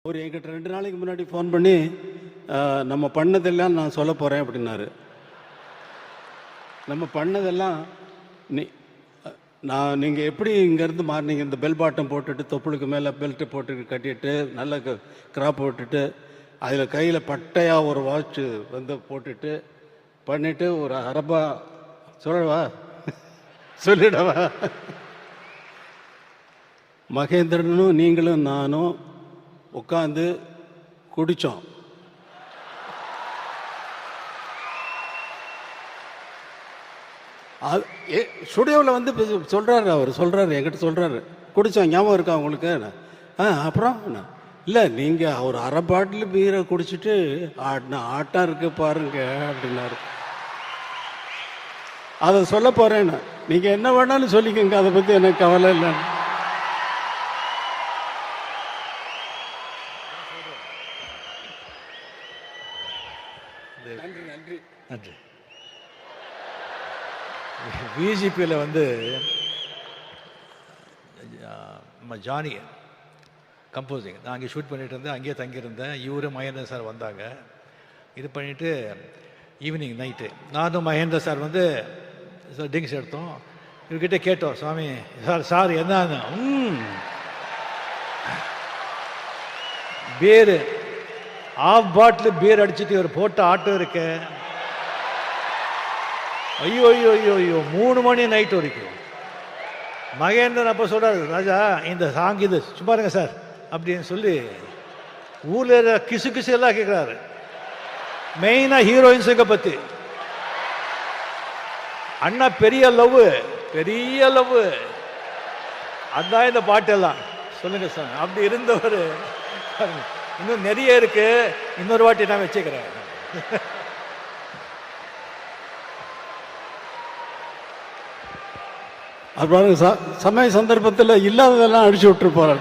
ஒரு என்கிட்ட 2 நாளைக்கு முன்னாடி ஃபோன் பண்ணி நம்ம பண்ணதெல்லாம் நான் சொல்ல போகிறேன் அப்படின்னாரு. நம்ம பண்ணதெல்லாம் நீங்கள் எப்படி இங்கேருந்து மாறினீங்க, இந்த பெல் பாட்டம் போட்டுட்டு தொப்புளுக்கு மேலே பெல்ட்டு போட்டு கட்டிட்டு நல்ல கிராப் போட்டுட்டு அதில் கையில் பட்டையாக ஒரு வாட்ச் வந்து போட்டுட்டு பண்ணிவிட்டு ஒரு அரபா சொல்லவா சொல்லிடவா, மகேந்திரனும் நீங்களும் நானும் உட்காந்து குடித்தோம். ஸ்டுடியோவில் வந்து சொல்கிறாரு, அவர் சொல்கிறாரு, என்கிட்ட சொல்கிறாரு, குடித்தோம் ஞாபகம் இருக்கா உங்களுக்கு? அப்புறம் இல்லை நீங்கள் அவர் அரை பாட்டில் பீரை குடிச்சிட்டு ஆட்டம் இருக்கு பாருங்க அப்படின்னாரு. அதை சொல்ல போகிறேன்னு, நீங்கள் என்ன வேணாலும் சொல்லிக்கோங்க, அதை பற்றி எனக்கு கவலை இல்லைன்னு. நன்றி நன்றி நன்றி. விஜிபியில் வந்து ஜானி கம்போசிங், நான் அங்கே ஷூட் பண்ணிகிட்டு இருந்தேன், அங்கேயே தங்கியிருந்தேன். இவரு மகேந்திரன் சார் வந்தாங்க. இது பண்ணிவிட்டு ஈவினிங் நைட்டு நானும் மகேந்திர சார் வந்து ட்ரிங்க்ஸ் எடுத்தோம். இவர்கிட்ட கேட்டோம், சுவாமி சார் என்ன பீர் ஆஃப் பாட்டில் பீர் அடிச்சுட்டு இவர் போட்ட ஆட்டோ இருக்க. ஐயோ ஐயோ ஐயோ ஐயோ 3 மணி நைட் வரைக்கும். மகேந்திரன் அப்போ சொல்கிறார், ராஜா இந்த சாங் இது சும்மா இருங்க சார் அப்படின்னு சொல்லி ஊரில் கிசு கிசு எல்லாம் கேட்குறாரு. மெயினாக ஹீரோயின்ஸுங்க பற்றி. அண்ணா பெரிய லவ், பெரிய லவ், அதுதான் இந்த பாட்டெல்லாம். சொல்லுங்க சார். அப்படி இருந்தவர் இன்னும் நிறைய இருக்கு, இன்னொரு வாட்டி நான் வச்சுக்கிறேன். அது பாருங்க, சமய சந்தர்ப்பத்தில் இல்லாததெல்லாம் அடிச்சு விட்டுருப்பாரு.